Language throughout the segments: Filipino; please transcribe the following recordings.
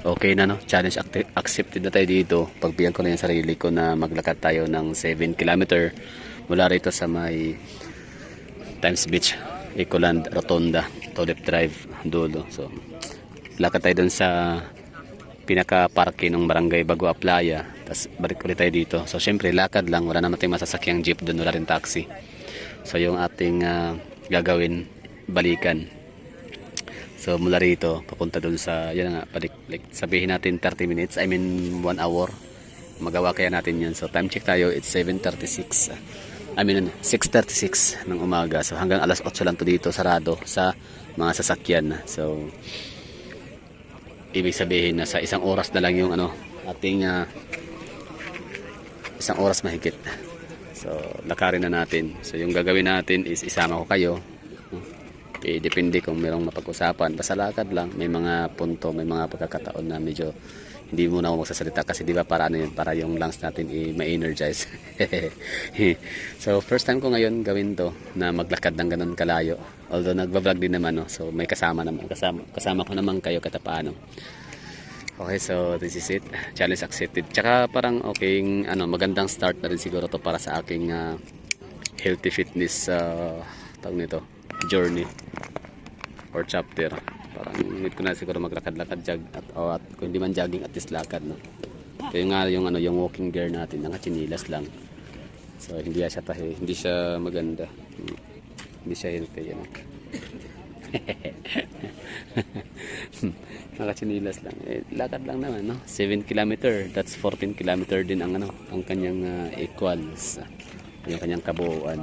Okay na, no? Challenge accepted na tayo dito. Pagbiyan ko na yung sarili ko na maglakad tayo ng 7 kilometer mula rito sa may Times Beach, Ecoland Rotonda, Tulip Drive, dulo. So, lakad tayo dun sa pinaka-parke ng Barangay Bagua Playa. Tapos balik ulit tayo dito. So, syempre, lakad lang. Wala naman tayong masasakyang jeep dun. Wala rin taxi. So, yung ating gagawin, balikan. So mula rito papunta dun sa yan nga balik, sabihin natin 30 minutes, I mean 1 hour. Magawa kaya natin yan. So time check tayo, it's 7:36. I mean 6:36 ng umaga. So hanggang alas 8 lang to dito, sarado sa mga sasakyan. So ibig sabihin na sa isang oras na lang yung ating isang oras mahigit. So lakarin na natin. So yung gagawin natin is isama ko kayo. Depende kung mayroong mapag-usapan. Basta lakad lang. May mga punto, may mga pagkakataon na medyo hindi muna ako magsasalita kasi di ba para yun, para yung lungs natin ma-energize. So first time ko ngayon gawin to na maglakad ng ganun kalayo. Although nagba-vlog din naman, no? So may kasama naman. Kasama ko naman kayo kahit paano. Okay, so this is it. Challenge accepted. Tsaka parang okay, magandang start na rin siguro to para sa aking healthy fitness tawag nito, journey or chapter. Parang need ko na siguro maglakad-lakad at kung hindi man jogging at least lakad, no. Kaya nga yung walking gear natin naka-chinilas lang. So hindi siya hindi siya maganda. Hindi siya healthy yan. Naka-chinilas lang. Lakad lang naman, no. 7 kilometer, that's 14 kilometer din ang ang kanyang equals. Yung kanyang kabuuan.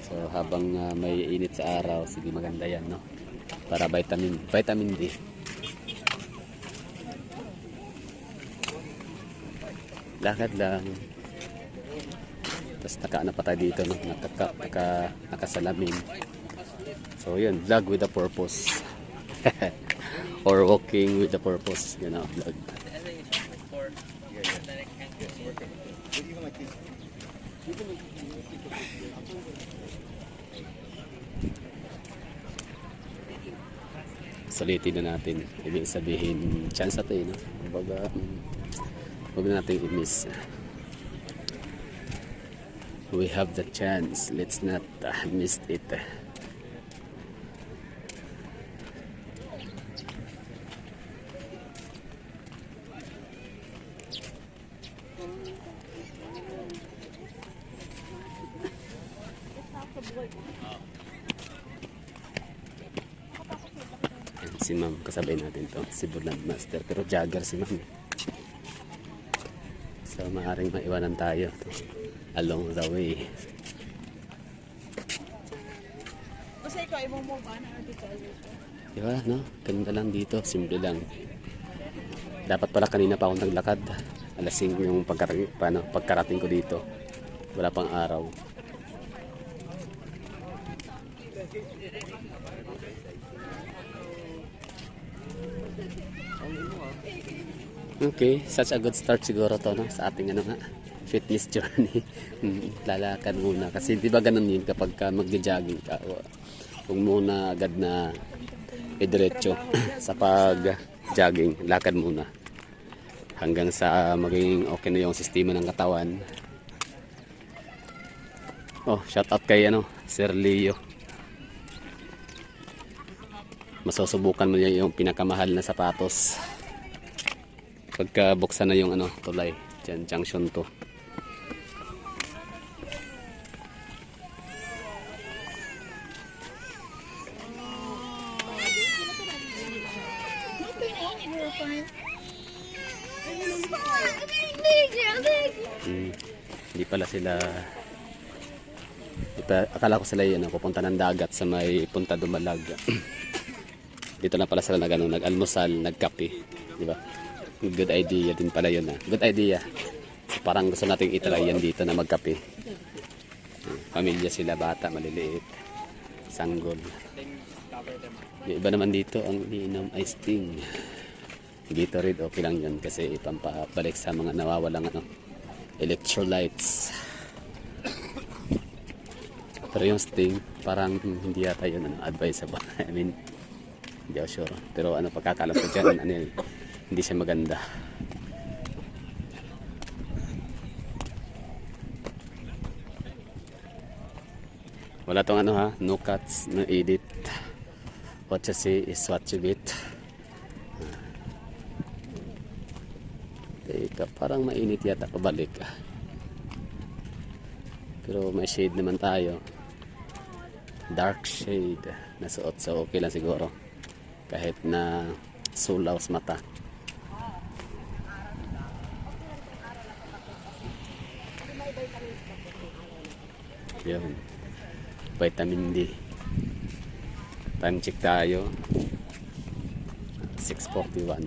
So habang may init sa araw, sige maganda yan, no? Para vitamin D. Lakad lang. Tapos nakaano pa tayo dito, no? Nakasalamin. So yun, vlog with a purpose. Or walking with a purpose, vlog. Sulitin na natin. Ibig sabihin, chance na ito, no? Kumbaga, huwag na natin i-miss. We have the chance. Let's not miss it. Si ma'am, kasabay natin to, si Buland Master, pero jogger si ma'am. So maaaring maiwanan tayo along the way. Kasi ikaw mo ba na dito? Diba, no? Ganda lang dito, simple lang. Dapat pala kanina pa akong naglakad. Alas 5 yung pagkarating ko dito. Wala pang araw. Okay, such a good start siguro to, no, sa ating fitness journey. Lalakad muna kasi di ba ganun yun kapag magja-jogging ka, huwag muna agad na diretso sa pag-jogging, lakad muna hanggang sa maging okay na yung sistema ng katawan. Oh, shout out kay Sir Leo. Masusubukan mo niya yung pinakamahal na sapatos pagka buksan na yung tulay dyan, junction to. Hindi pala sila akala ko sila pupunta ng dagat sa may Punta Dumalag. Dito na pala sila nag-almusal, nagkape, di ba? Good idea din pala yun, good idea. So, parang gusto nating itry yan dito na magkape. Pamilya sila, bata, maliliit, sanggol. Yung iba naman dito ang iniinom iced tea. Gatorade, okay lang yun kasi ipampabalik sa mga nawawalang electrolytes. Pero yung Sting parang hindi yata yun advisable. I mean Hindi ako sure. Pero ano, pagkakalam ko dyan, ano, yun, hindi siya maganda. Wala tong ano ha, no cuts, no edit. What you see is what you get. Teka, parang mainit yata pabalik. Pero may shade naman tayo. Dark shade na suot, so okay lang siguro. Kahit na sulaw sa mata. Yun. Vitamin D. Time check tayo. 6:41.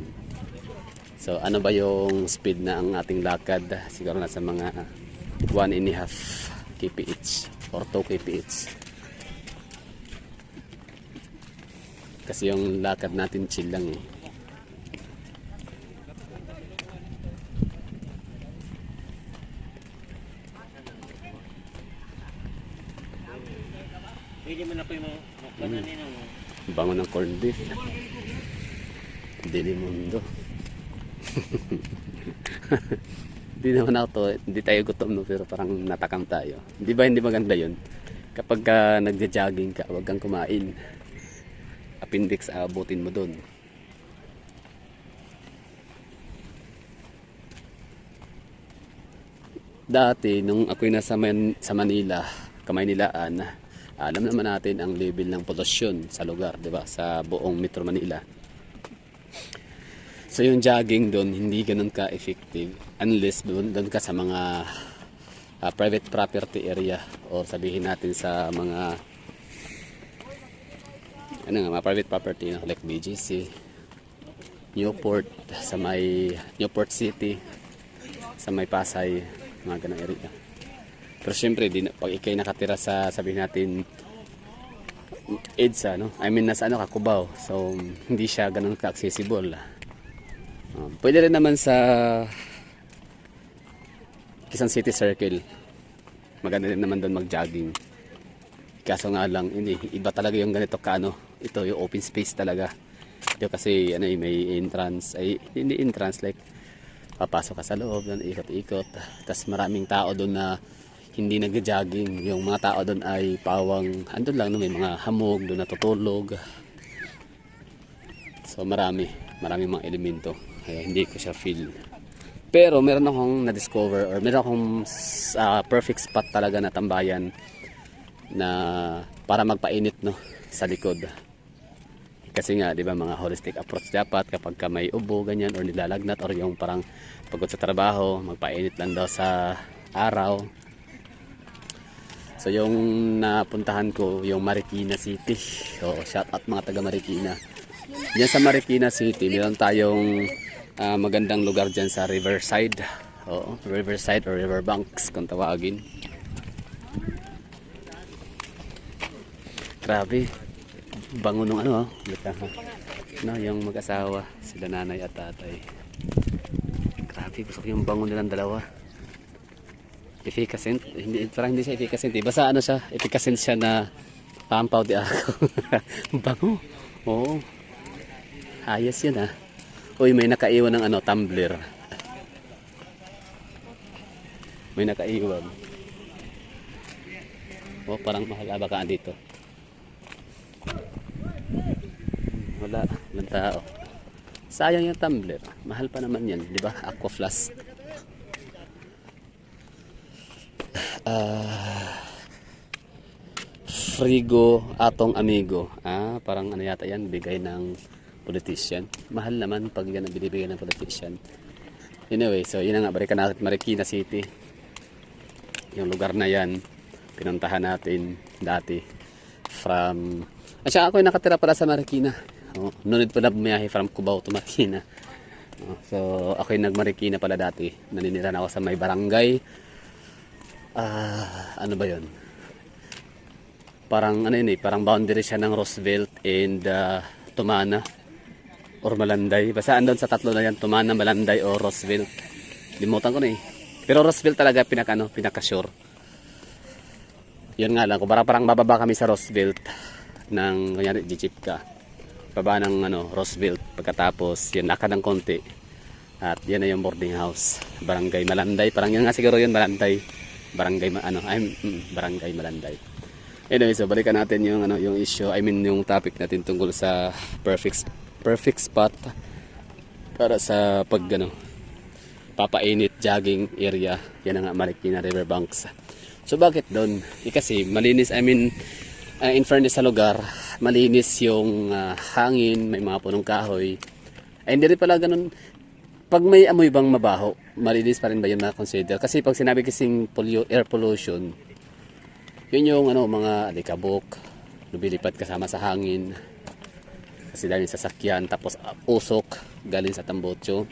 So ano ba yung speed na ang ating lakad? Siguro nasa mga 1.5 kph or 2 kph. Kasi yung lakad natin chill lang eh. Pwede mo na po yung makananin ng Bango ng corned beef. Delimundo. Hindi naman ako to, hindi tayo gutom no, pero parang natakam tayo. Di ba hindi maganda yun? Kapag nagja-jogging ka, huwag kang kumain. Appendix, abutin mo dun. Dati, nung ako'y nasa sa Manila, Kamaynilaan, alam naman natin ang level ng polusyon sa lugar, di ba? Sa buong Metro Manila. So yung jogging doon hindi ganoon ka-effective unless doon ka sa mga private property area or sabihin natin sa mga mga private property like BGC, Newport, sa may Newport City, sa may Pasay, mga ganang area. Pero syempre, pag ikay nakatira sa, sabihin natin, EDSA, no? I mean, nasa Cubao. So, hindi siya ganun ka-accessible. Pwede rin naman sa Quezon City Circle. Maganda rin naman doon mag-jogging. Kaso nga lang, hindi, iba talaga yung ganito ito yung open space talaga. Ito kasi may entrance, hindi entrance, like papasok ka sa loob, ikot-ikot. Tapos maraming tao doon na hindi nag-jogging. Yung mga tao doon ay pawang, andun lang, may mga hamog doon natutulog. So maraming mga elemento. Kaya hindi ko siya feel. Pero meron akong na-discover or meron akong perfect spot talaga na tambayan na para magpainit sa likod. Kasi nga, di ba, mga holistic approach dapat kapag ka may ubo, ganyan, or nilalagnat, or yung parang pagod sa trabaho, magpainit lang daw sa araw. So yung napuntahan ko, yung Marikina City. So shout out mga taga Marikina. Diyan sa Marikina City, meron tayong magandang lugar dyan sa Riverside. Riverside or Riverbanks kung tawagin. Grabe. Bango nung yung mag-asawa, sila nanay at tatay. Grabe, gusto ko yung bango nilang dalawa. Efficacent, hindi siya efficacent eh. Basta siya, efficacent siya na pampaw di ako. Bango. Oo. Ayos yun ah. Uy, may nakaiwan ng tumbler. May nakaiwan. Parang mahal baka dito. Wala, walang tao. Sayang yung tumbler. Mahal pa naman yan, di ba? Aqua flask. Frigo Atong Amigo. Parang yata yan, bigay ng politician. Mahal naman pag yan ang binibigay ng politician. Anyway, so yun nga, balikan natin Marikina City. Yung lugar na yan, pinuntahan natin dati. At saka ako yung nakatira pala sa Marikina. Nunod pala bumiyahe from Cubao to Marikina. So ako yung nag-Marikina pala dati. Naninirahan ako sa may barangay. Ano ba yun? Parang parang boundary siya ng Roosevelt and Tumana or Malanday. Basta andun sa tatlo na yan, Tumana, Malanday o Roosevelt. Limutan ko na eh. Pero Roosevelt talaga pinaka-sure. Yun nga lang, kung parang bababa kami sa Roosevelt ng kunyari jeep ka. baba ng Roosevelt. Pagkatapos yun, lakad ng konti. At yan na yung boarding house. Barangay Malanday. Parang yan nga siguro yun, Malanday. Barangay Malanday. Anyway, so balikan natin yung yung issue, yung topic natin tungkol sa perfect spot para sa papainit jogging area. Yan ang Marikina Riverbanks. So bakit doon? Kasi malinis, in fairness sa lugar, malinis yung hangin, may mga punong kahoy. Ay hindi rin pala ganun. Pag may amoy bang mabaho, malinis pa rin ba yun na-consider? Kasi pag sinabi kasing air pollution, yun yung mga alikabok, lumilipat kasama sa hangin. Kasi dahil sa sasakyan, tapos usok galing sa tambotso.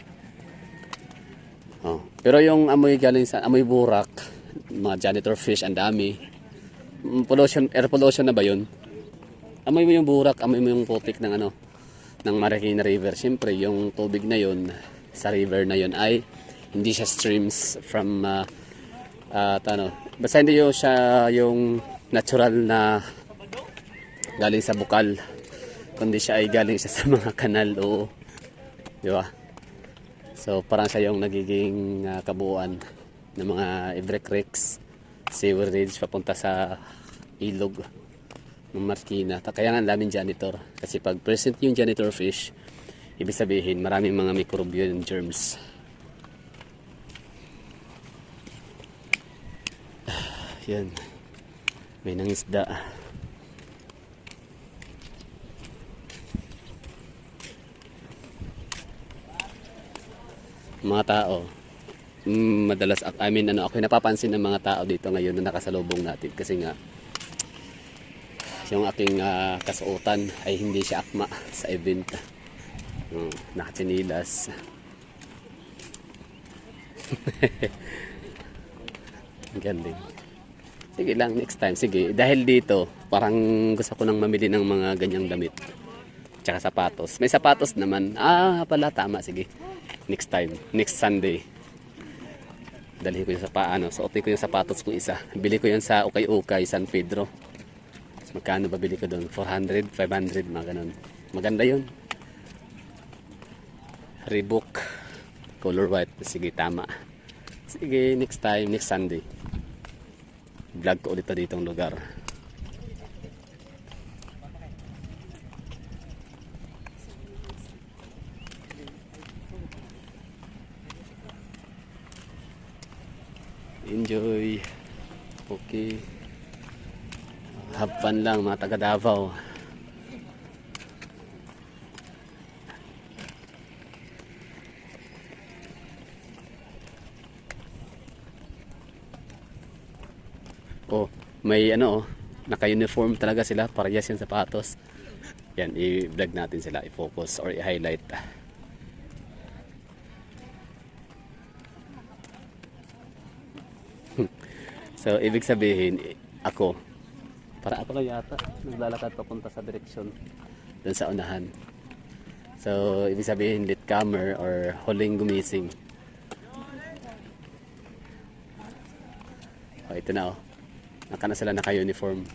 Pero yung amoy galing sa amoy burak, mga janitor fish, ang dami. Air pollution na ba yun? Amoy mo yung burak, amoy mo yung putik ng ng Marikina River. Siyempre, yung tubig na yun sa river na yun ay hindi siya streams from basta hindi yun siya yung natural na galing sa bukal, kundi siya ay galing siya sa mga kanal o di ba? So parang siya yung nagiging kabuuan ng mga every creeks, sewerage papunta sa ilog ng Marikina. Kaya nga daming janitor, kasi pag present yung janitor fish, ibig sabihin maraming mga microbial germs. Yan, may nangisda. Mga tao, madalas ako napapansin ng mga tao dito ngayon na nakasalubong natin, kasi nga yung aking kasuotan ay hindi siya akma sa event. Nakachinilas. Galing. Sige lang, next time. Sige, dahil dito, parang gusto ko nang mamili ng mga ganyang damit. Tsaka sapatos. May sapatos naman. Pala, tama. Sige. Next time. Next Sunday. Dalhin ko yung suotin ko yung sapatos ko isa. Bili ko yan sa Ukay-Ukay, San Pedro. So, magkano ba bili ko doon? 400, 500, mga ganun. Maganda yun. Reebok. Color white. Sige, tama. Sige, next time, next Sunday. Vlog ko ulit pa ditong lugar. Enjoy. Okay. Have fun lang mga taga Davao. May naka-uniform talaga sila, parehas yung sapatos. Yan, i-vlog natin sila, i-focus or i-highlight. So, ibig sabihin, ako lang yata, naglalakad papunta sa direksyon dun sa unahan. So, ibig sabihin, latecomer or huling gumising. Ito na sila naka-uniform.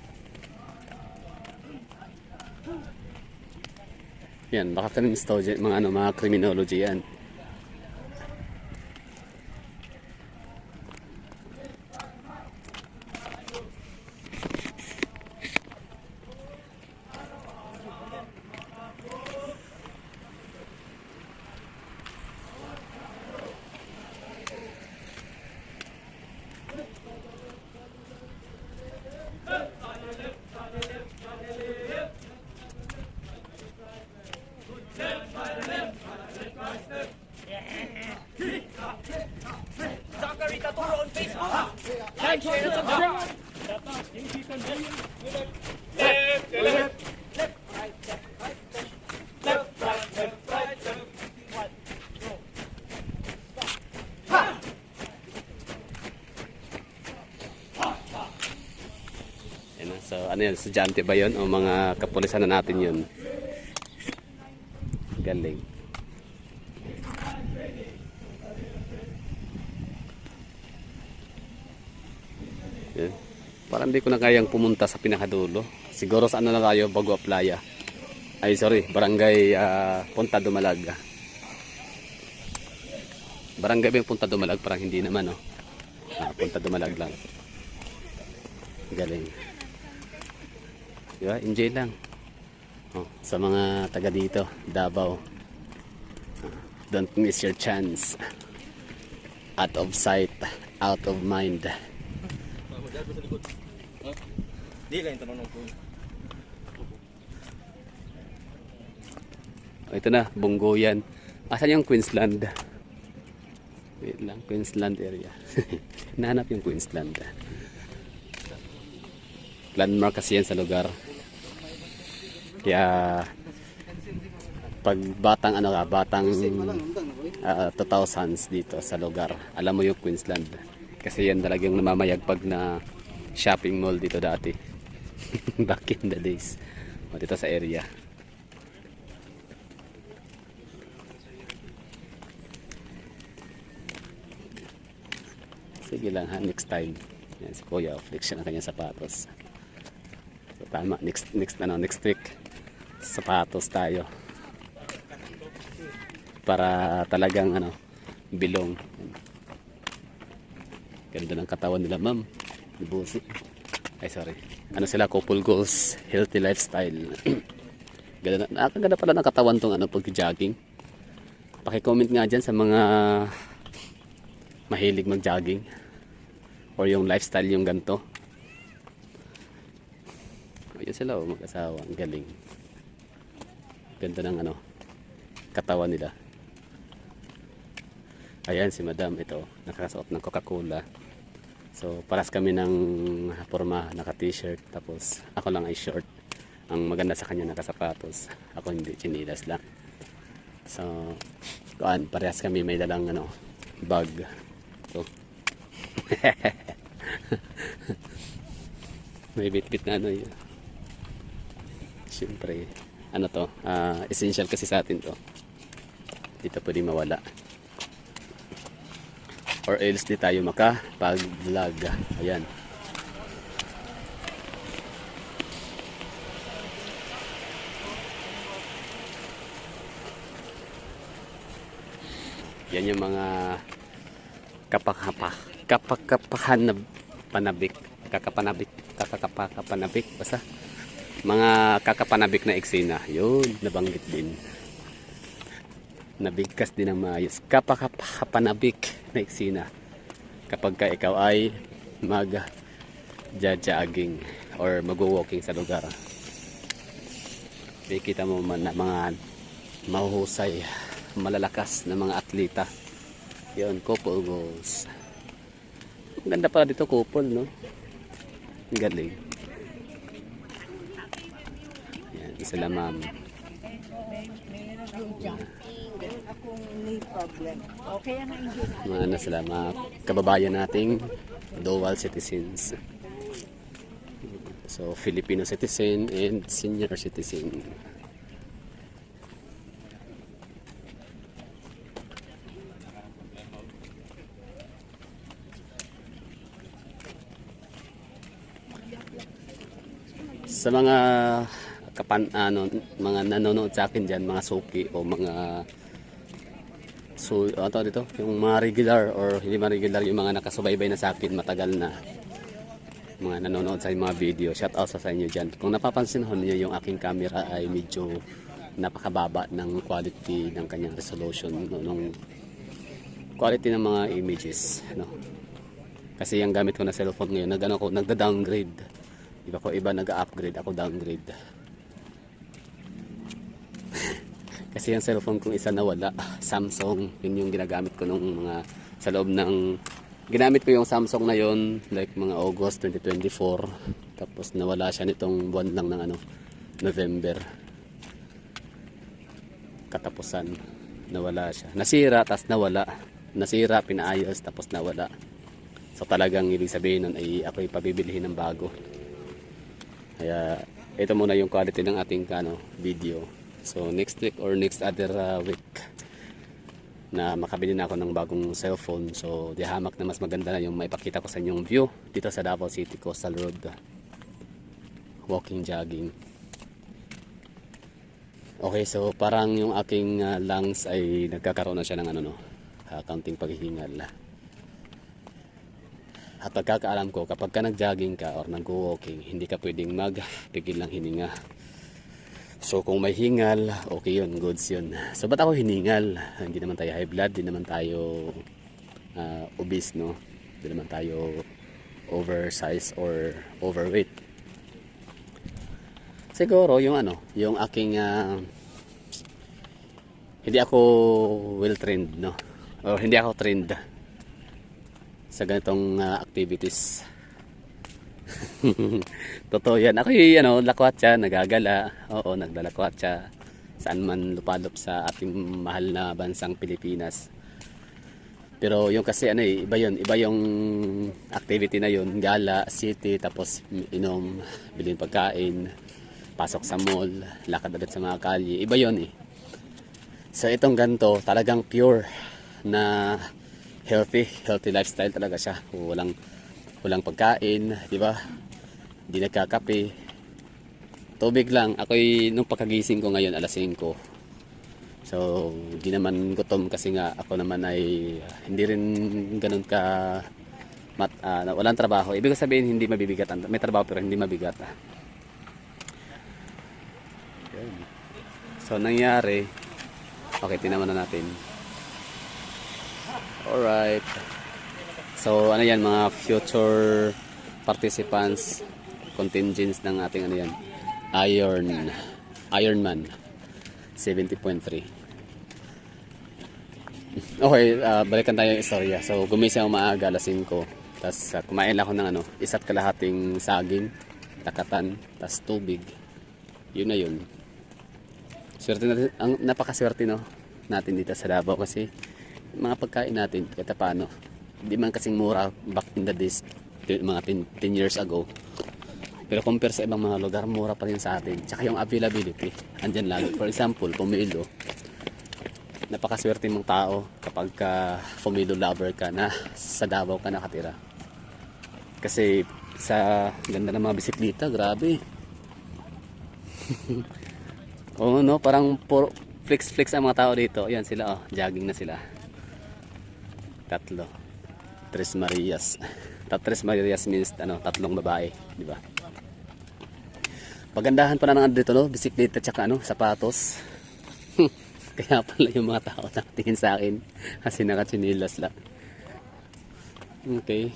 Yan, baka ka ng student, mga criminology yan. So yan, estudyante ba yun o mga kapulisan na natin yun? Galing. Yan. Parang hindi ko na kayang pumunta sa pinakadulo. Siguro sa na tayo, Bagua Playa. Ay sorry, barangay Punta Dumalag. Barangay ba yung Punta Dumalag? Parang hindi naman, no? Punta Dumalag lang. Galing. Diba? Enjoy lang. Oh, sa mga taga dito, Davao. Don't miss your chance. Out of sight, out of mind. Di kayo tanong ko. Oh, ito na, Bunggoyan. Asan yung Queensland? Wait lang, Queensland area. Nahanap yung Queensland. Landmark kasi yan sa lugar. Kaya pag batang 2000s dito sa lugar, alam mo yung Queensland. Kasi yan talagang namamayagpag na shopping mall dito dati. Back in the days. O, dito sa area. Sige lang ha, next time. Yan, si Kuya, flex siya ng kanyang sapatos. So, tama, next week, sapatos tayo. Para talagang bilong. Ganda ng katawan nila, ma'am. Busi. Ay, sorry. Ano sila, couple goals, healthy lifestyle. Nakakaganda pala ng katawan tong pag-jogging. Paki-comment nga dyan sa mga mahilig mag-jogging or yung lifestyle yung ganito. Ayun sila, mag-asawa. Ang galing. Ganda ng katawan nila. Ayan si Madam, ito, nakasuot ng Coca-Cola. So, paras kami ng forma, naka-t-shirt, tapos ako lang ay short. Ang maganda sa kanya nakasapatos. Ako hindi, chinilas lang. So, parehas kami may dalang bag. So, may bit-bit na yun. Siyempre, essential kasi sa atin to. Dito pwede mawala. Or else di tayo makapag-vlog. Ayan. Yan yung mga kakakapanabik basta mga kakapanabik na eksena. Yun, nabanggit din. Nabigkas din ng maayos. Kapakapanabik na eksena kapag ka ikaw ay mag-jogging or mag-walking sa lugar. Kita mo man na mga mahuhusay, malalakas na mga atleta. Yun, couple goals. Ang ganda pala dito, couple, no? Ang galing. Yan, sila ma'am. Mga sila, mga kababayan nating dual citizens. So, Filipino citizen and senior citizen. Sa mga mga nanonood sa akin diyan, mga suki o mga dito, yung mga regular or hindi mga regular, yung mga nakasubaybay na sa akin matagal na, mga nanonood sa mga video, shout out sa inyo diyan. Kung napapansin niyo, yung aking camera ay medyo napakababa ng quality ng kanyang resolution, ng quality ng mga images, no? Kasi yung gamit ko na cellphone ngayon, nagda-downgrade. Iba ko iba nag-upgrade, ako downgrade. Kasi yung cellphone kong isa nawala, Samsung, yun yung ginagamit ko nung mga sa loob ng ginamit ko yung Samsung na yun like mga August 2024, tapos nawala siya nitong buwan lang ng November katapusan, nawala siya, nasira, tapos nawala, nasira, pinaayos, tapos nawala. So talagang ibig sabihin nun ay ako'y pabibilihin ng bago. Kaya ito muna yung quality ng ating video. So next week or next other week na makabili na ako ng bagong cellphone. So di hamak na mas maganda na yung maipakita ko sa inyong view dito sa Davao City Coastal Road. Walking, jogging. Okay, so parang yung aking lungs ay nagkakaroon na siya ng kaunting paghihingal. At pagkakaalam ko, kapag ka nag-jogging ka or nag-walking, hindi ka pwedeng magpigil ng hininga. So kung may hingal, okay yun, goods yun. So ba't ako hiningal? Hindi naman tayo high blood, hindi naman tayo obese, no? Hindi naman tayo oversized or overweight. Siguro yung yung aking hindi ako well trained, no? O hindi ako trained sa ganitong activities. Totoo yan. Ako lakwatsa, nagagala. Oo, nagdalakwatsa. Saan man lupalop sa ating mahal na bansang Pilipinas. Pero yung kasi iba yun. Iba yung activity na yun. Gala, city, tapos inom, bilhin pagkain, pasok sa mall, lakad ulit sa mga kalye. Iba yun eh. So itong ganito, talagang pure na healthy lifestyle talaga siya. Walang pagkain, di ba? Hindi nagkakape. Tubig lang. Ako'y nung pagkagising ko ngayon alas 5. So, di naman gutom kasi nga ako naman ay hindi rin ganun ka walang trabaho. Ibig sabihin hindi mabibigat. May trabaho pero hindi mabigat. So, nangyari, okay, tinaman na natin. Alright. So, yan, mga future participants, contingents ng ating Ironman 70.3. Okay, balikan tayo yung istorya. So, gumising ako maaga, alas 5. Tapos, kumain lang ako ng isa't kalahating saging, takatan, tapos tubig. Yun na yun. Swerte natin, napakaswerte natin dito sa Davao kasi mga pagkain natin, kahit paano. Hindi man kasing mura back in the days, mga 10 years ago. Pero compare sa ibang mga lugar, mura pa rin sa atin. Tsaka yung availability, andyan lagi. For example, Pumilo. Napakaswerte mong tao kapag Pumilo lover ka na sa Davao ka nakatira. Kasi sa ganda ng mga bisikleta, grabe. Oo, no? Parang flex ang mga tao dito. Ayan sila, jogging na sila. Tatlo. Tres Marias. Tres Marias means tatlong babae, di ba? Pagandahan pa na ng dito, bisikleta tsaka sapatos. Kaya pala yung mga tao nakatingin sa akin kasi nakatsinilas lang. Okay.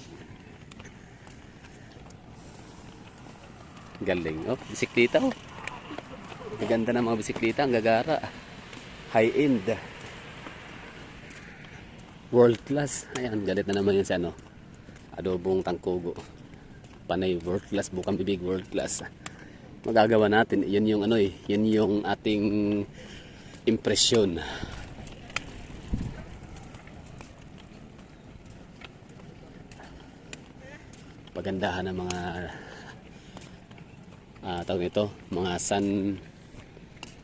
Galing. Oh, bisikleta oh. Ganda ng mga bisikleta, ang gagara. High end. World class. Ayan, galit na naman yun sa adobong tangkugo. Panay world class, bukang bibig world class. Magagawa natin, yun yung yun yung ating impresyon. Pagandahan ng mga tawag nito, mga sun,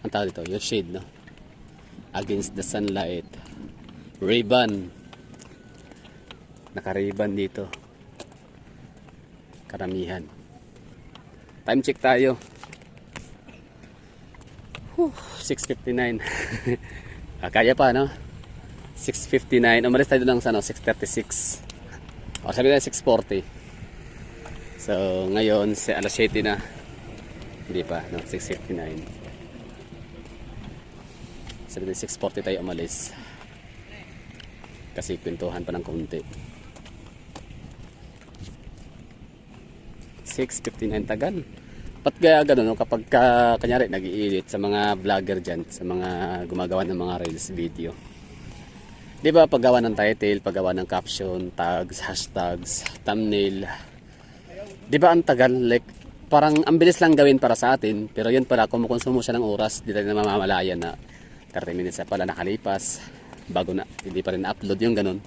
ang tawag dito, yung shade, against the sunlight. Ray-Ban, naka-Ray-Ban dito, karamihan. Time check tayo. 6:59. Kaya pa 6:59. Umalis tayo lang sa 6:36 o sabi tayo 6:40. So ngayon alas 7 na. Hindi pa 6:59. Sabi tayo 6:40 tayo umalis kasi kwentuhan pa ng konti. 6:59 tagal. Ba't kaya gano'n kapag kanyari nag-i-edit sa mga vlogger dyan, sa mga gumagawa ng mga reels video. Di ba paggawa ng title, paggawa ng caption, tags, hashtags, thumbnail. Di ba ang tagal? Like, parang ang bilis lang gawin para sa atin, pero yun pala, kumukonsumo siya ng oras, di tayo na mamamalayan na 30 minutes na pala nakalipas, bago na, hindi pa rin na-upload yung gano'n.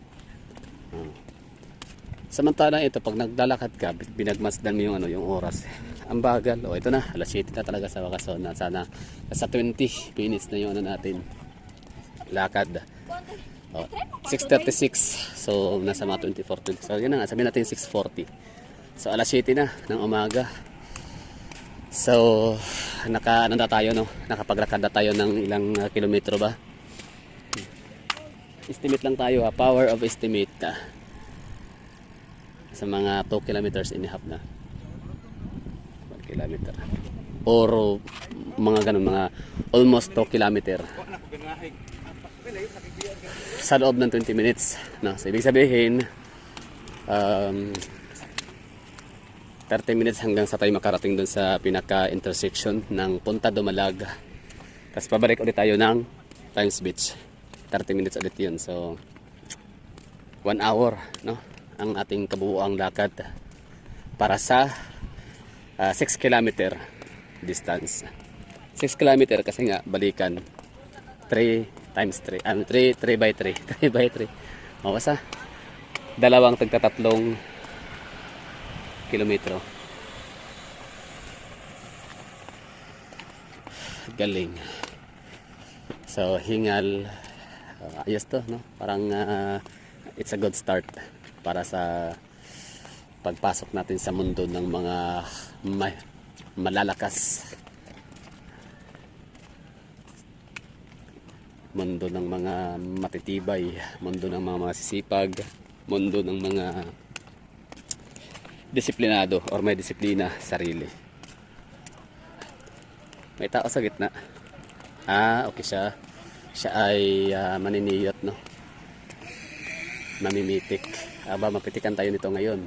Samantalang ito, pag naglalakad ka, binagmasdan mo yung oras. Ang bagal. O ito na, alas 7 na talaga sa wakas. So, sana sa 20 minutes na yung natin lakad. O, 6:36. So nasa mga 24. So yun na nga, sabihin natin 6:40. So alas 7 na ng umaga. So naka ano na tayo, no? Nakapaglakad na tayo ng ilang kilometro ba? Estimate lang tayo, power of estimate sa mga 2 kilometers and a half na. 1 kilometer. Or mga ganun, mga almost 2 kilometer. Sa loob ng 20 minutes. No? So, ibig sabihin, 30 minutes hanggang sa tayo makarating dun sa pinaka-intersection ng Punta Dumalag. Tapos pabalik ulit tayo ng Times Beach. 30 minutes ulit yun. So, 1 hour, no? Ang ating kabuuang lakad para sa 6 kilometer distance. 6 kilometer kasi nga balikan 3 times 3. 3 by 3. 3 by 3. O basta dalawang tagtatatlong kilometro. Galing. So hingal, ayos to, no? Parang it's a good start para sa pagpasok natin sa mundo ng mga malalakas, mundo ng mga matitibay, mundo ng mga masisipag, mundo ng mga disiplinado or may disiplina sarili. May tao sa gitna. Okay siya. Siya ay maniniyot, no? Mamimitik. Mapitikan tayo nito ngayon.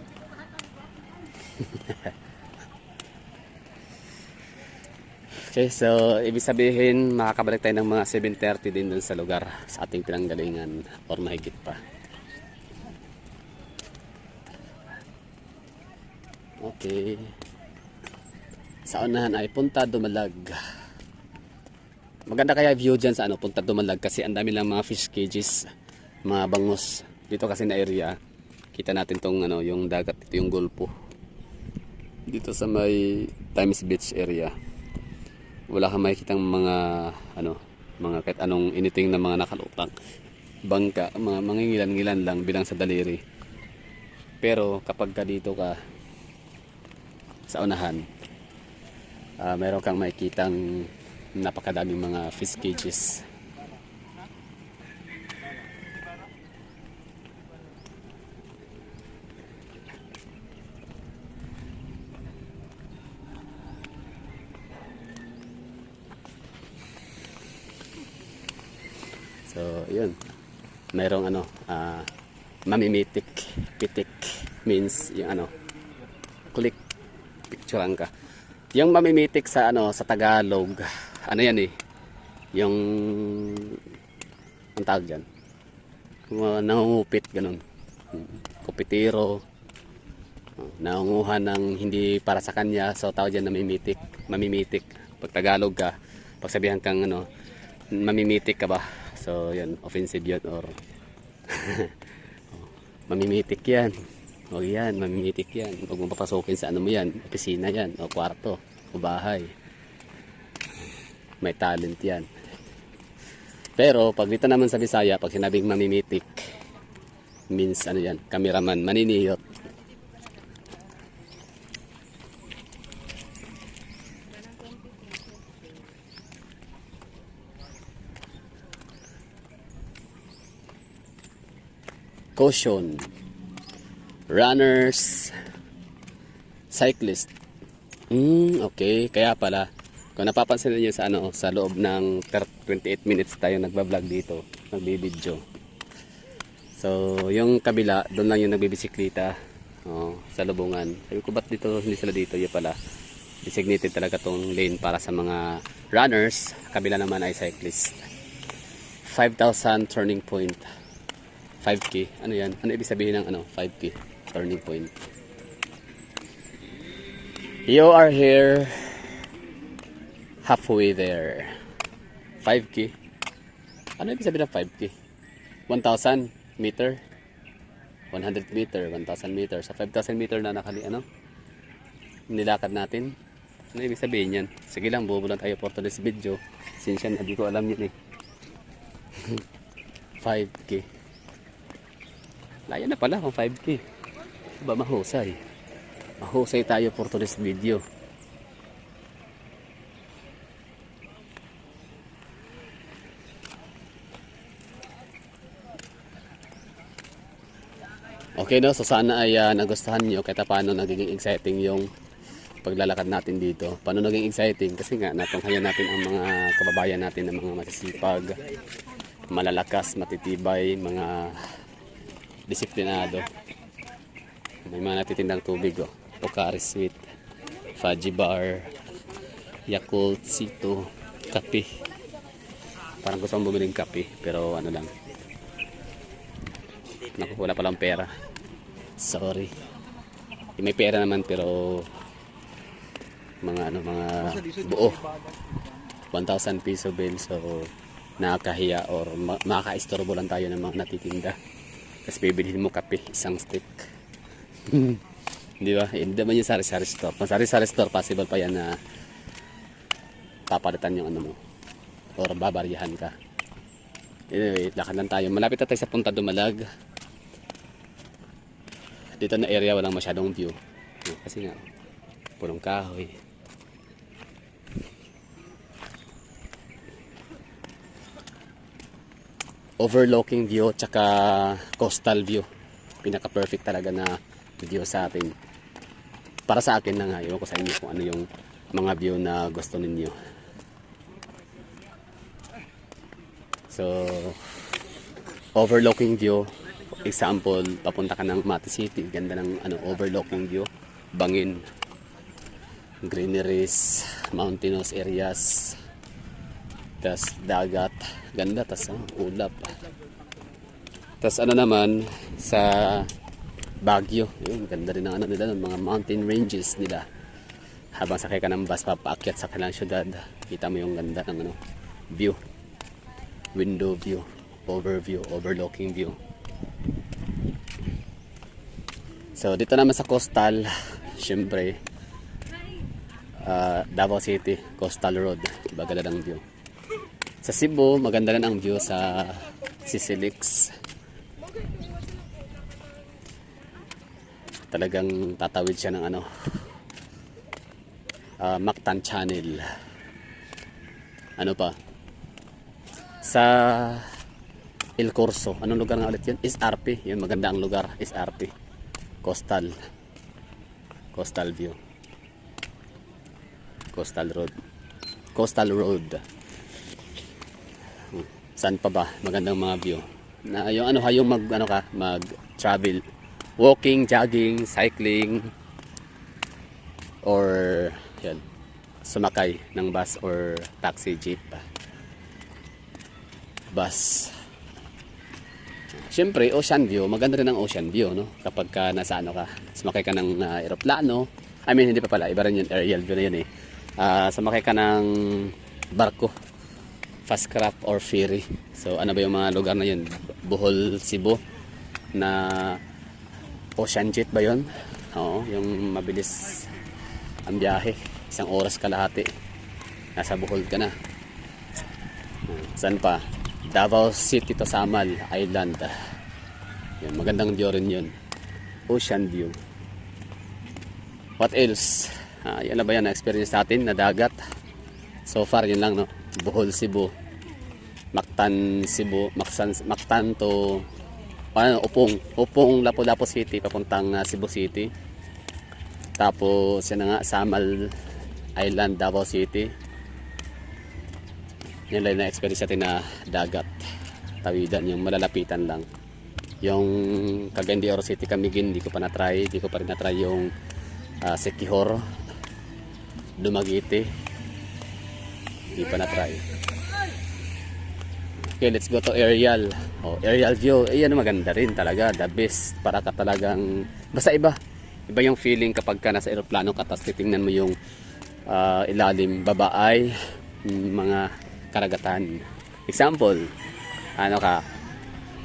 Okay, so ibig sabihin makakabalik tayo ng mga 7:30 din dun sa lugar sa ating pinanggalingan or mahigit pa. Okay. Sa unahan ay Punta Dumalag. Maganda kaya view dyan sa Punta Dumalag kasi ang dami lang mga fish cages, mga bangus. Dito kasi na area, kita natin tong yung dagat, ito yung gulpo. Dito sa may Times Beach area. Wala kang makikitang mga mga kahit anong anything na mga nakalutang. Bangka, mga mangingilan-ngilan lang bilang sa daliri. Pero kapag ka dito ka sa unahan, meron kang makikitang napakadaming mga fish cages. So, yun. Merong mamimitik, pitik means yung kulik, picturean ka. Yung mamimitik sa sa Tagalog, yan yung ang tawag dyan, nangungupit ganun, kupitiro, nangunguha ng hindi para sa kanya, so tawag dyan mamimitik. Pag Tagalog ka, pag sabihan kang mamimitik ka ba, so yan, offensive yun or mamimitik yan. O yan, mamimitik yan. Huwag mong papasukin sa mo yan, opisina yan, o kwarto, o bahay. May talent yan. Pero pag dito naman sa Bisaya, pag sinabing mamimitik, means yan, cameraman, maniniyot. Caution. Runners, cyclist. Okay, kaya pala kung napapansin niyo sa sa loob ng 28 minutes tayo nagba-vlog dito, nagbi-video. So, yung kabila, doon lang yung nagbibisikleta, sa lubungan. Sabi ko, ba't dito hindi sila dito? Yung pala, designated talaga tong lane para sa mga runners, kabila naman ay cyclist. 5,000 turning point. 5K. Ano yan? Ano ibig sabihin ng 5K? Turning point. You are here halfway there. 5K. Ano ibig sabihin ng 5K? 1,000 meter, 100 meter, 1,000 meter. Sa 5,000 meter na nilakad natin. Ano ibig sabihin yan? Sige lang, bubulan tayo for today's video. Since yan, hindi ko alam yun 5K. Layo na pala kung 5K. Ba mahusay. Mahusay tayo for today's video. Okay no, so sana ay nagustuhan nyo kahit paano nagiging exciting yung paglalakad natin dito. Paano naging exciting? Kasi nga natunghayan natin ang mga kababayan natin na mga masisipag, malalakas, matitibay, mga disiplinado. May mga natitindang tubig oh. Pocari Sweet, Fudgy Bar, Yakult, Sito, kape. Parang gusto kong bumiling kape pero ano lang. Naku, wala palang pera. Sorry. May pera naman pero mga buo 1,000 piso bill, so nakakahiya or makaka-istorbo lang tayo ng mga natitinda kasi bibilhin mo kape isang stick. Di ba? Hindi naman yung sari-sari store. Kung sari-sari store possible pa yan na papalitan yung ano mo or babaryahan ka. Anyway, lakad lang tayo. Malapit na tayo sa Punta Dumalag. Dito na area walang masyadong view kasi nga punong kahoy. Overlooking view tsaka coastal view, pinaka perfect talaga na view sa atin. Para sa akin na nga, iwan ko sa inyo kung ano yung mga view na gusto ninyo. So overlooking view, example, papunta ka ng Mati City, ganda ng overlooking view, bangin, greeneries, mountainous areas, tas dagat, ganda, tas ulap. Tas naman sa Baguio, yun, ganda rin ng nila, ng mga mountain ranges nila. Habang sakay ka ng bus papaakyat sa kanilang syudad, kita mo yung ganda ng view, window view, overview, overlooking view. So dito naman sa coastal, syempre Davao City, Coastal Road, maganda ng view. Sa Cebu, maganda rin ang view sa Sisilix. Talagang tatawid siya ng Mactan Channel. Ano pa? Sa El Corso, anong lugar nga ulit yun? SRP, yun, maganda ang lugar, SRP. Coastal view, Coastal Road. Saan pa ba magandang mga view na yung mag travel, walking, jogging, cycling, or yan, sumakay ng bus or taxi, jeep, bus. Siyempre, ocean view, maganda rin ang ocean view, no? Kapag ka nasa sumakay ka ng eroplano, hindi pa pala, iba rin yung aerial view na yun eh. Sumakay ka ng barko, fast craft or ferry. So, ano ba yung mga lugar na yun? Bohol, Cebu, na ocean jet ba yun? Oo, yung mabilis ang biyahe, 1 oras kalahati. Nasa Bohol ka na. Saan pa? Davao City to Samal Island. Yan, magandang view rin yun. Ocean view. What else? Yan na ba yan na experience natin na dagat? So far yun lang, no? Bohol, Cebu, Mactan, Cebu, Mactan to Upong, Lapu-Lapu City papuntang Cebu City. Tapos yan na nga, Samal Island, Davao City. Yan lang na experience natin na dagat, tawidan, yung malalapitan lang. Yung Cagayan de Oro City, Camiguin, di ko pa rin na-try yung Siquijor, Dumaguete, di pa na-try. Okay, let's go to aerial. Aerial view, ayan, maganda rin talaga, the best. Para ka talagang, basta iba yung feeling kapag ka nasa aeroplano ka, tapos titingnan mo yung ilalim, babaay, mga karagatan. Example,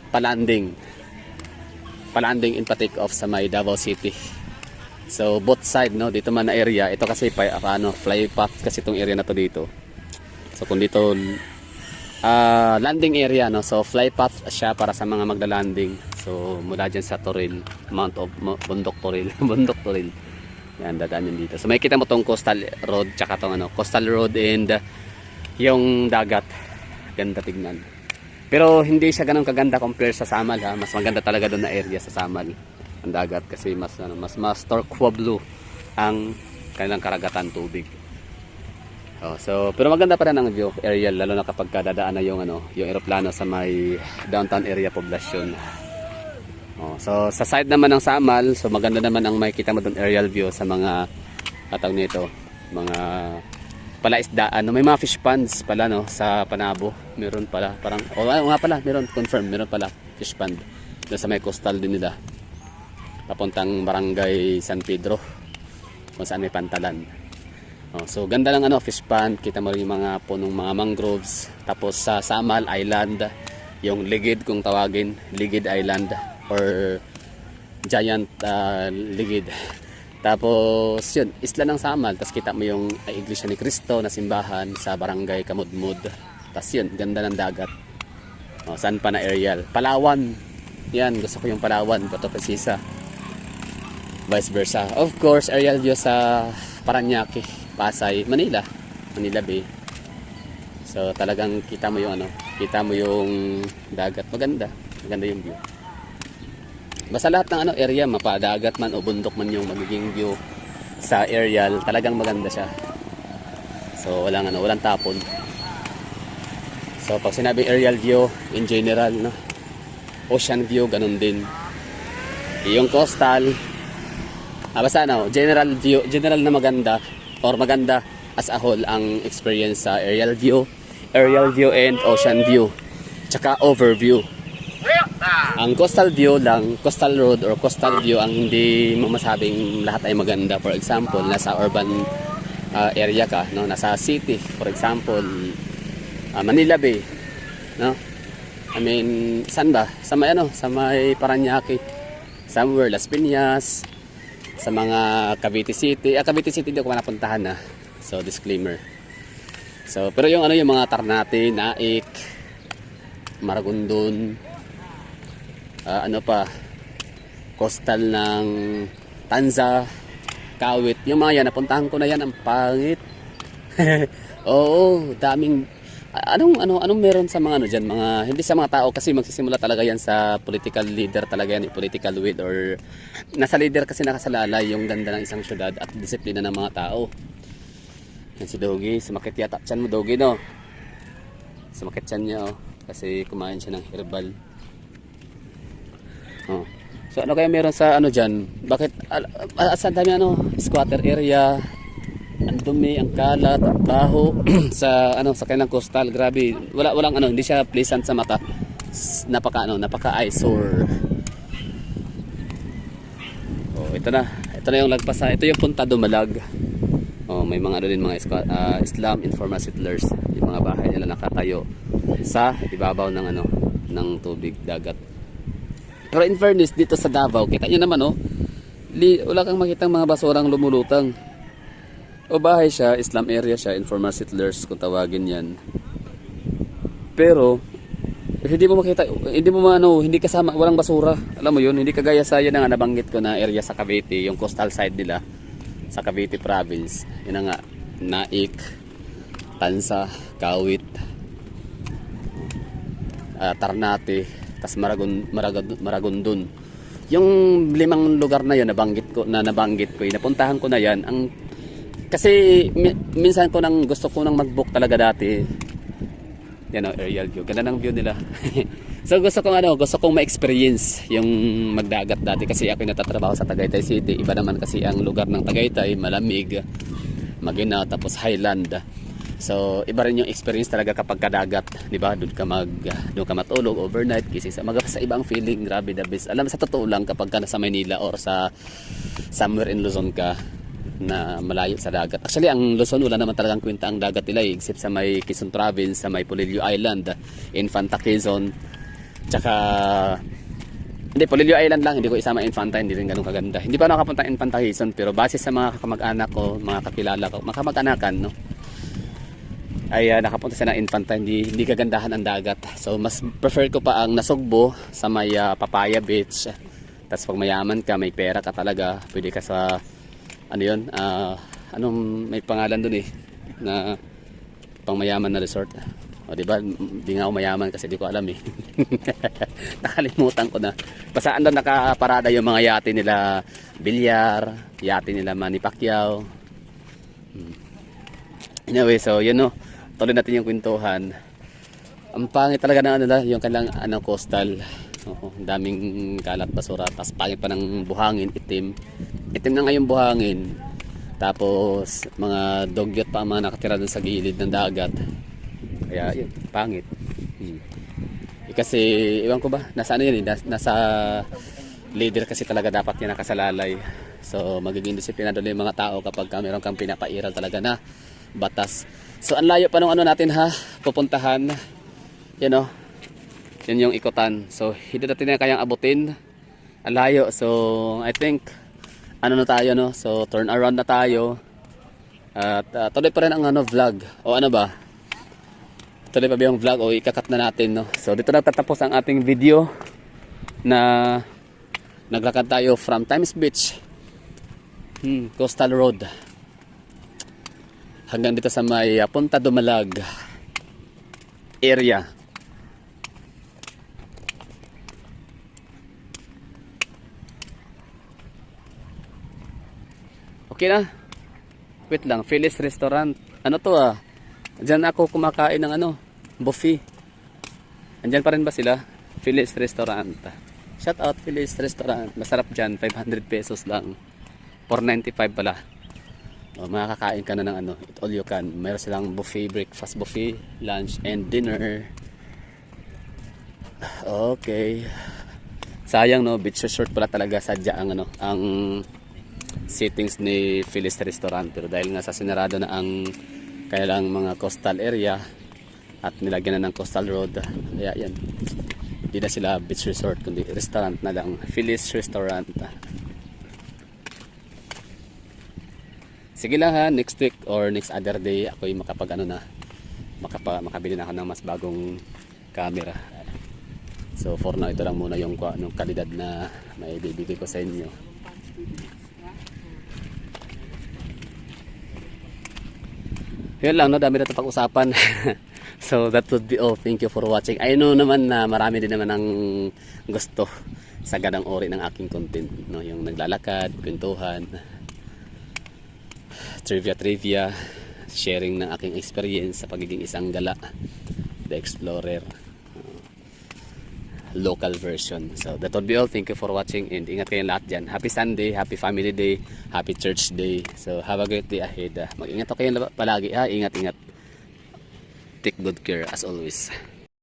palanding in pa-take off sa may Davao City. So both side, no, dito man na area, ito kasi fly path kasi itong area na to dito. So kung dito landing area, no, so fly path siya para sa mga magla-landing. So mula dyan sa Toril, Bundok Toril. Yan, dadaan yun dito. So makikita mo tong coastal road, tsaka tong coastal road and yung dagat. Ganda tignan. Pero hindi siya ganun kaganda compare sa Samal, ha. Mas maganda talaga doon na area sa Samal. ang dagat kasi mas turquoise blue ang kanilang karagatan tubig. So pero maganda pa rin ang view aerial, lalo na kapag dadaan na yung yung eroplano sa may downtown area poblasyon. So sa side naman ng Samal, so maganda naman ang makikita mo doon aerial view sa mga katawag nito, mga palaisdaan. May mga fish ponds pala sa Panabo. Meron pala parang nga pala, meron pala fish pond doon sa may coastal din nila. Papuntang Barangay San Pedro kung saan may pantalan. So ganda ng fish pond, kita mo rin yung mga punong mga mangroves. Tapos sa Samal Island, yung Ligid kung tawagin, Ligid Island or Giant Ligid. Tapos yun, isla ng Samal. Tapos kita mo yung Iglesia ni Cristo na simbahan sa Barangay Kamudmud. Tapos yun, ganda ng dagat. Saan pa na aerial? Palawan. Yan, gusto ko yung Palawan, Puerto Princesa. Vice versa. Of course, aerial view sa Paranaque, Pasay, Manila Bay. So talagang kita mo yung dagat. Maganda yung view. Basta lahat ng area, mapadagat man o bundok man yung magiging view sa aerial, talagang maganda siya. So walang tapon. So pag sinabing aerial view in general, ocean view ganun din. Yung coastal, basta general view, general na maganda or maganda as a whole ang experience sa aerial view and ocean view, tsaka overview. Ang coastal view lang, coastal road or coastal view ang hindi mo masabing lahat ay maganda. For example, nasa urban area ka, nasa city, for example, Manila Bay, I mean, saan ba? Sa may Paranaque, somewhere Las Piñas, sa mga Cavite City. Cavite City hindi ako napuntahan So disclaimer. So pero yung mga Ternate, Naik, Maragondon, coastal ng Tanza, Kawit, yung mga yan napuntahan ko na yan, ang pangit. Oo, daming anong meron sa mga diyan, mga hindi sa mga tao kasi magsisimula talaga yan sa political leader talaga yan, political will or nasa leader kasi nakasalalay yung ganda ng isang syudad at disiplina ng mga tao. Yan si Dogi, sumakit yata tiyan mo Dogi sumakit tiyan niya kasi kumain siya ng herbal. So kaya meron sa diyan? Bakit sa dami squatter area, ang dumi, ang kalat, ang baho sa kanilang coastal, grabe. Walang hindi siya pleasant sa mata. Napaka eyesore. Ito na yung lagpas ito yung Punta Dumalag. May mga din mga Islam informal settlers, yung mga bahay nila nakatayo sa ibabaw ng tubig dagat. Pero in fairness, dito sa Davao, kita nyo naman wala kang makitang mga basurang lumulutang. O bahay siya, Islam area siya, informal settlers kung tawagin yan. Pero hindi mo makita, hindi kasama, walang basura. Alam mo yun, hindi kagaya sa yan nga nabanggit ko na area sa Cavite, yung coastal side nila sa Cavite province. Yun nga, Naik, Tansa, Kawit, Ternate, tas Maragondon. Yung 5 lugar na yun nabanggit ko, napuntahan ko na yan. Kasi minsan gusto ko nang mag-book talaga dati. Yan aerial view. Ganda ng view nila. So gusto kong ma-experience yung magdagat dati kasi ako natatrabaho sa Tagaytay City. Iba naman kasi ang lugar ng Tagaytay, malamig, magina, tapos highland. So iba rin yung experience talaga kapag kadagat, di ba? Doon ka matulog overnight, gising sa ibang feeling, grabe the best. Alam sa totoo lang kapag ka nasa Manila or sa somewhere in Luzon ka na malayo sa dagat. Actually ang Luzon wala naman talagang kwenta ang dagat nila except sa may Quezon province, sa may Polillo Island, Infanta Quezon. Tsaka hindi, Polillo Island lang, hindi ko isama Infanta, hindi rin ganun kaganda. Hindi pa nakapunta Infanta Quezon pero base sa mga kamag-anak ko, mga kakilala ko, mga kamag-anakan, ay nakapunta sa Infanta, hindi kagandahan ang dagat. So mas prefer ko pa ang Nasugbo sa may Papaya Beach. Tapos pag mayaman ka, may pera ka talaga, pwede ka sa anong may pangalan dun na pang mayaman na resort. O di ba? Di nga ako mayaman kasi di ko alam eh. Nakalimutan ko na. Basta andun nakaparada yung mga yate nila Villar, yate nila Manny Pacquiao. Anyway, so yun no. Tuloy natin yung kwentuhan. Ang pangit talaga ng ano na, yung kanilang coastal. Oo, ang daming kalat basura. Tapos pangit pa ng buhangin, itim. Itim na nga yung buhangin. Tapos mga dogyot pa ang mga nakatira dun sa gilid ng dagat. Kaya yun, pangit. Kasi iwan ko ba, nasa ano yun eh, nasa leader kasi talaga dapat yan nakasalalay. So magiging disiplinado na yung mga tao kapag meron kang pinapairal talaga na batas. So ang layo pa nung ano natin ha, pupuntahan. Yan o, yun yung ikutan. So hindi natin na kayang abutin. Ang layo, so I think ano na tayo no, so turn around na tayo. At tuloy pa rin ang vlog o ano ba, tuloy pa ba yung vlog o ikakat na natin no. So dito na tatapos ang ating video na naglakad tayo from Times Beach Coastal Road hanggang dito sa may Punta Dumalag area. Okay na. Wait lang, Phyllis Restaurant. Ano to ah? Diyan ako kumakain ng buffet. Andyan pa rin ba sila? Phyllis Restaurant. Shout out Phyllis Restaurant. Masarap dyan, 500 pesos lang. 495 pala. O, makakakain ka na ng it all you can. Meron silang buffet, breakfast buffet, lunch and dinner. Okay. Sayang no, beach resort pala talaga sadya ang ang settings ni Phyllis Restaurant. Pero dahil nga sa sinarado na ang kailang mga coastal area at nilagyan na ng coastal road, kaya yan, hindi na sila beach resort kundi restaurant na lang, Phyllis Restaurant. Sige lang ha, next week or next other day ako'y makabili na ako ng mas bagong camera. So for now, ito lang muna yung kalidad na may bibigay ko sa inyo. Yun lang no, dami na ito pag-usapan. So that would be all. Thank you for watching. I know naman na marami din naman ang gusto sa ganang ori ng aking content no, yung naglalakad, kwentuhan, trivia, sharing ng aking experience sa pagiging isang gala, the explorer, local version. So that would be all. Thank you for watching and ingat kayong lahat dyan. Happy Sunday, happy family day, happy church day. So have a great day ahead. Mag-ingat kayo palagi ha. Ingat. Take good care as always.